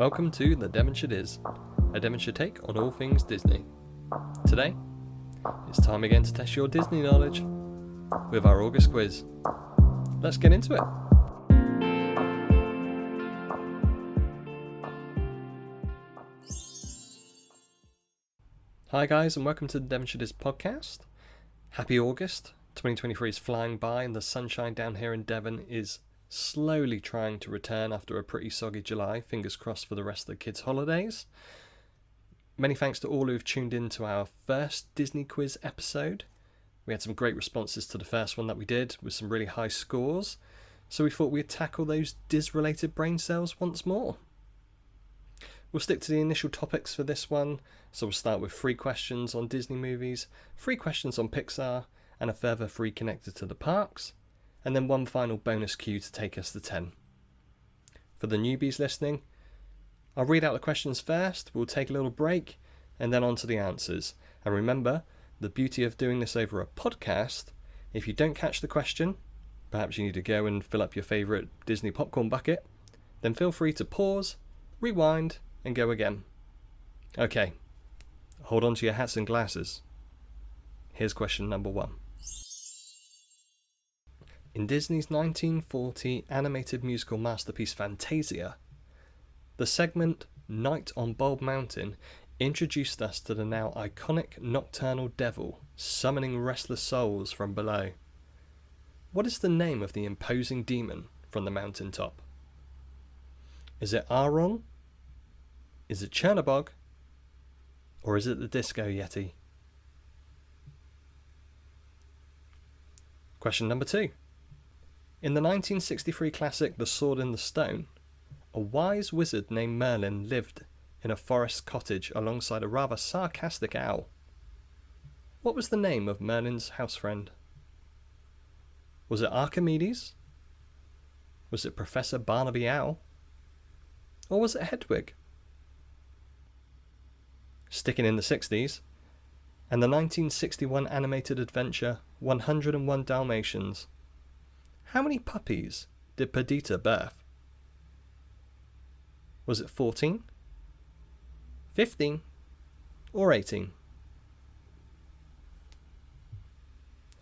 Welcome to The Devonshire Is, a Devonshire take on all things Disney. Today, it's time again to test your Disney knowledge with our August quiz. Let's get into it. Hi guys, and welcome to the Devonshire Is podcast. Happy August. 2023 is flying by and the sunshine down here in Devon is slowly trying to return after a pretty soggy July. Fingers crossed for the rest of the kids' holidays. Many thanks to all who've tuned in to our first Disney quiz episode. We had some great responses to the first one that we did with some really high scores. So we thought we'd tackle those Diz-related brain cells once more. We'll stick to the initial topics for this one. So we'll start with 3 questions on Disney movies, 3 questions on Pixar, and a further 3 connected to the parks, and then 1 final bonus cue to take us to 10. For the newbies listening, I'll read out the questions first, we'll take a little break, and then on to the answers. And remember, the beauty of doing this over a podcast, if you don't catch the question, perhaps you need to go and fill up your favourite Disney popcorn bucket, then feel free to pause, rewind, and go again. Okay, hold on to your hats and glasses. Here's question number 1. In Disney's 1940 animated musical masterpiece Fantasia, the segment Night on Bulb Mountain introduced us to the now iconic nocturnal devil summoning restless souls from below. What is the name of the imposing demon from the mountaintop? Is it Aron? Is it Chernabog? Or is it the Disco Yeti? Question number 2. In the 1963 classic The Sword in the Stone, a wise wizard named Merlin lived in a forest cottage alongside a rather sarcastic owl. What was the name of Merlin's house friend? Was it Archimedes? Was it Professor Barnaby Owl? Or was it Hedwig? Sticking in the 60s, and the 1961 animated adventure 101 Dalmatians. How many puppies did Perdita birth? Was it 14, 15, or 18?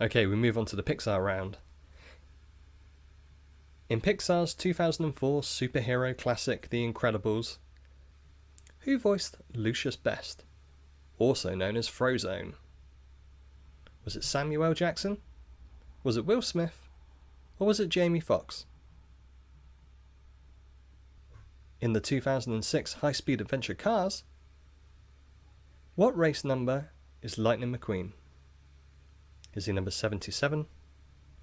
Okay, we move on to the Pixar round. In Pixar's 2004 superhero classic The Incredibles, who voiced Lucius Best, also known as Frozone? Was it Samuel L. Jackson? Was it Will Smith? Or was it Jamie Foxx? In the 2006 high-speed adventure Cars, what race number is Lightning McQueen? Is he number 77,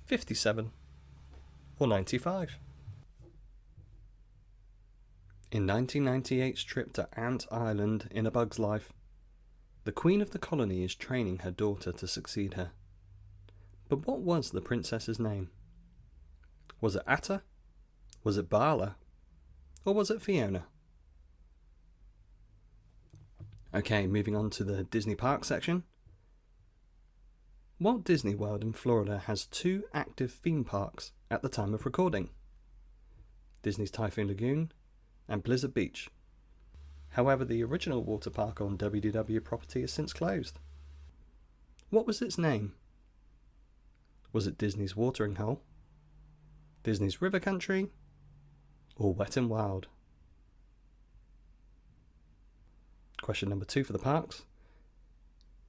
57, or 95? In 1998's trip to Ant Island in A Bug's Life, the Queen of the colony is training her daughter to succeed her. But what was the princess's name? Was it Atta? Was it Bala? Or was it Fiona? Okay, moving on to the Disney Park section. Walt Disney World in Florida has 2 active theme parks at the time of recording: Disney's Typhoon Lagoon and Blizzard Beach. However, the original water park on WDW property is since closed. What was its name? Was it Disney's Watering Hole, Disney's River Country, or Wet n Wild? Question number 2 for the parks.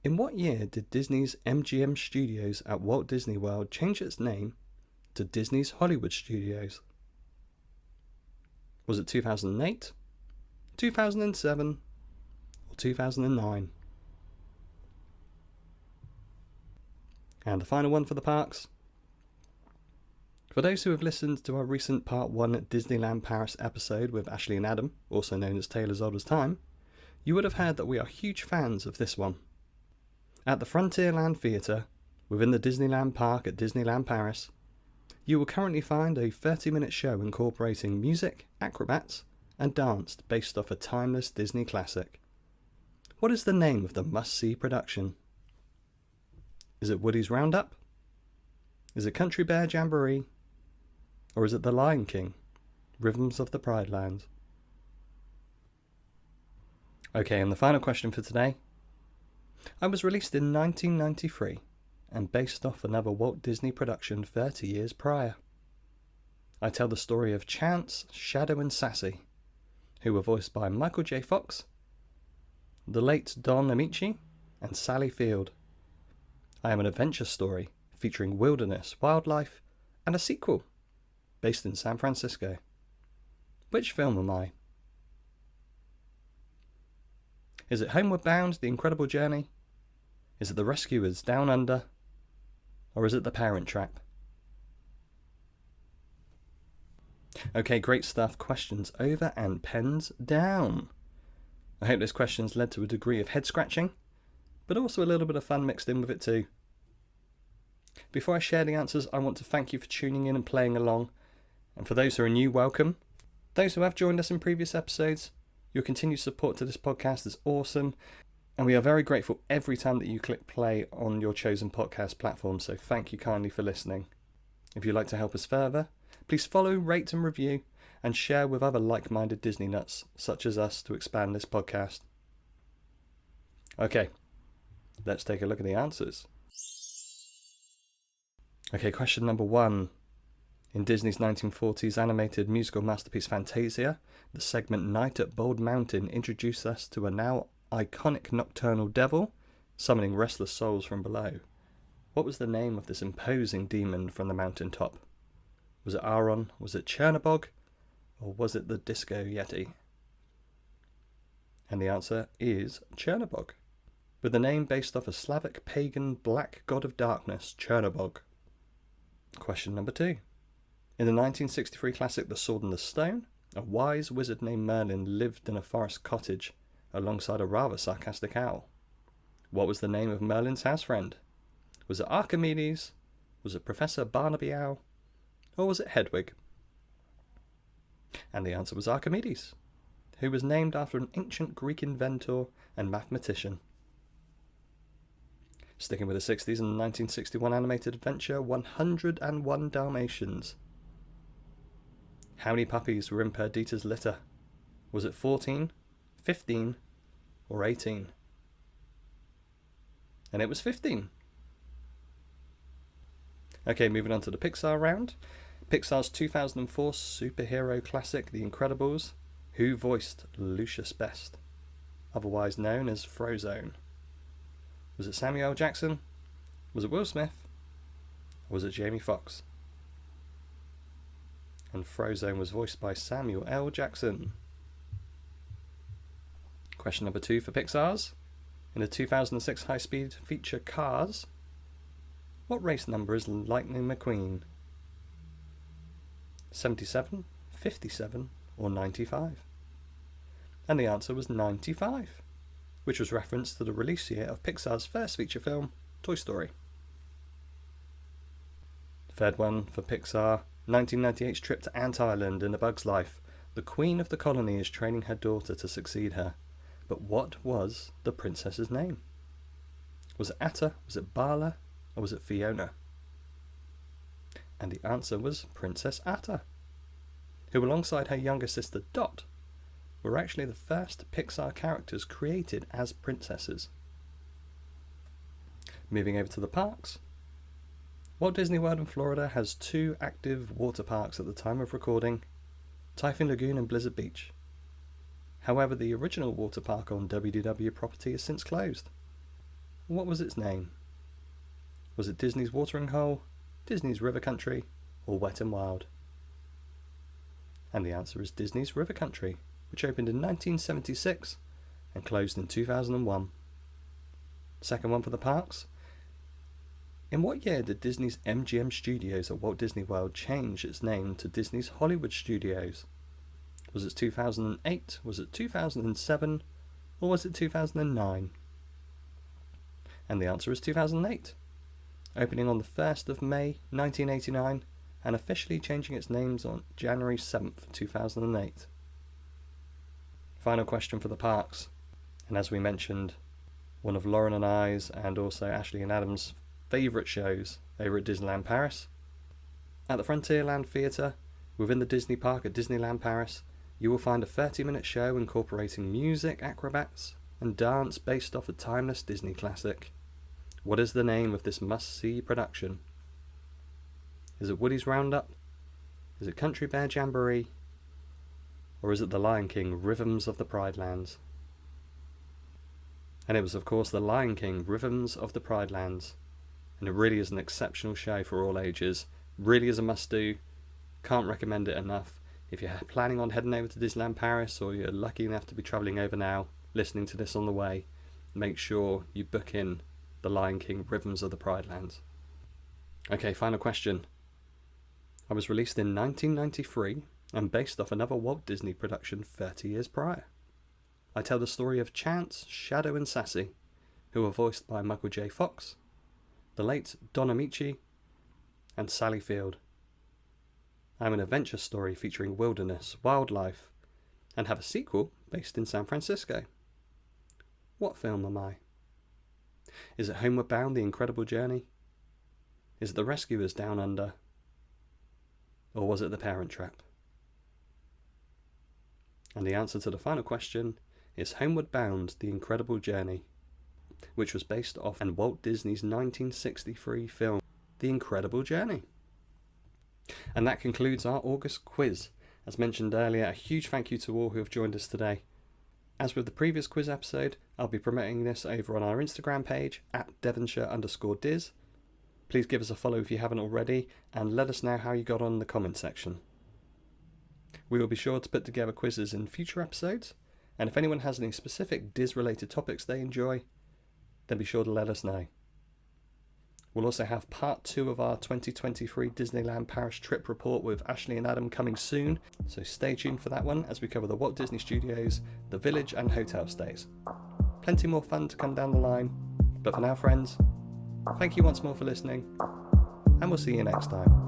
In what year did Disney's MGM Studios at Walt Disney World change its name to Disney's Hollywood Studios? Was it 2008, 2007, or 2009? And the final one for the parks. For those who have listened to our recent Part 1 Disneyland Paris episode with Ashley and Adam, also known as Taylor's Old as Time, you would have heard that we are huge fans of this one. At the Frontierland Theatre, within the Disneyland Park at Disneyland Paris, you will currently find a 30-minute show incorporating music, acrobats, and dance based off a timeless Disney classic. What is the name of the must-see production? Is it Woody's Roundup? Is it Country Bear Jamboree? Or is it The Lion King, Rhythms of the Pride Land? Okay, and the final question for today. I was released in 1993 and based off another Walt Disney production 30 years prior. I tell the story of Chance, Shadow and Sassy, who were voiced by Michael J. Fox, the late Don Amici, and Sally Field. I am an adventure story featuring wilderness, wildlife, and a sequel based in San Francisco. Which film am I? Is it Homeward Bound, The Incredible Journey? Is it The Rescuers, Down Under? Or is it The Parent Trap? Okay, great stuff. Questions over and pens down. I hope this question's led to a degree of head scratching, but also a little bit of fun mixed in with it too. Before I share the answers, I want to thank you for tuning in and playing along. And for those who are new, welcome. Those who have joined us in previous episodes, your continued support to this podcast is awesome. And we are very grateful every time that you click play on your chosen podcast platform. So thank you kindly for listening. If you'd like to help us further, please follow, rate and review, and share with other like-minded Disney nuts such as us to expand this podcast. Okay, let's take a look at the answers. Okay, question number 1. In Disney's 1940s animated musical masterpiece Fantasia, the segment Night at Bald Mountain introduced us to a now iconic nocturnal devil summoning restless souls from below. What was the name of this imposing demon from the mountaintop? Was it Aaron? Was it Chernabog? Or was it the Disco Yeti? And the answer is Chernabog, with the name based off a Slavic pagan black god of darkness, Chernabog. Question number 2. In the 1963 classic The Sword and the Stone, a wise wizard named Merlin lived in a forest cottage alongside a rather sarcastic owl. What was the name of Merlin's house friend? Was it Archimedes? Was it Professor Barnaby Owl? Or was it Hedwig? And the answer was Archimedes, who was named after an ancient Greek inventor and mathematician. Sticking with the 60s and the 1961 animated adventure 101 Dalmatians. How many puppies were in Perdita's litter? Was it 14, 15, or 18? And it was 15. Okay, moving on to the Pixar round. Pixar's 2004 superhero classic, The Incredibles. Who voiced Lucius Best, otherwise known as Frozone? Was it Samuel L. Jackson? Was it Will Smith? Or was it Jamie Foxx? And Frozone was voiced by Samuel L. Jackson. Question number 2 for Pixar's. In the 2006 high-speed feature Cars, what race number is Lightning McQueen? 77, 57, or 95? And the answer was 95, which was reference to the release year of Pixar's first feature film, Toy Story. Third one for Pixar, 1998's trip to Ant Island in A Bug's Life. The Queen of the Colony is training her daughter to succeed her. But what was the princess's name? Was it Atta, was it Bala, or was it Fiona? And the answer was Princess Atta, who alongside her younger sister Dot were actually the first Pixar characters created as princesses. Moving over to the parks. Walt Disney World in Florida has 2 active water parks at the time of recording, Typhoon Lagoon and Blizzard Beach. However, the original water park on WDW property is since closed. What was its name? Was it Disney's Watering Hole, Disney's River Country, or Wet n Wild? And the answer is Disney's River Country, which opened in 1976 and closed in 2001. Second one for the parks. In what year did Disney's MGM Studios at Walt Disney World change its name to Disney's Hollywood Studios? Was it 2008, was it 2007, or was it 2009? And the answer is 2008, opening on the 1st of May 1989 and officially changing its names on January 7th, 2008. Final question for the parks, and as we mentioned, one of Lauren and I's and also Ashley and Adam's favourite shows over at Disneyland Paris. At the Frontierland Theatre, within the Disney Park at Disneyland Paris, You will find a 30-minute show incorporating music, acrobats, and dance based off a timeless Disney classic. What is the name of this must-see production? Is it Woody's Roundup? Is it Country Bear Jamboree? Or is it The Lion King, Rhythms of the Pride Lands? And it was, of course, The Lion King, Rhythms of the Pride Lands. And it really is an exceptional show for all ages. Really is a must-do. Can't recommend it enough. If you're planning on heading over to Disneyland Paris, or you're lucky enough to be travelling over now, listening to this on the way, make sure you book in The Lion King, Rhythms of the Pride Lands. Okay, final question. I was released in 1993 and based off another Walt Disney production 30 years prior. I tell the story of Chance, Shadow and Sassy, who were voiced by Michael J. Fox, the late Don Amici, and Sally Field. I'm an adventure story featuring wilderness, wildlife, and have a sequel based in San Francisco. What film am I? Is it Homeward Bound, The Incredible Journey? Is it The Rescuers Down Under? Or was it The Parent Trap? And the answer to the final question is Homeward Bound, The Incredible Journey, which was based off Walt Disney's 1963 film, The Incredible Journey. And that concludes our August quiz. As mentioned earlier, a huge thank you to all who have joined us today. As with the previous quiz episode, I'll be promoting this over on our Instagram page, @Devonshire_Diz. Please give us a follow if you haven't already, and let us know how you got on in the comment section. We will be sure to put together quizzes in future episodes, and if anyone has any specific Diz-related topics they enjoy, then be sure to let us know. We'll also have part 2 of our 2023 Disneyland Paris trip report with Ashley and Adam coming soon, so stay tuned for that one as we cover the Walt Disney Studios, the village and hotel stays. Plenty more fun to come down the line, but for now friends, thank you once more for listening, and we'll see you next time.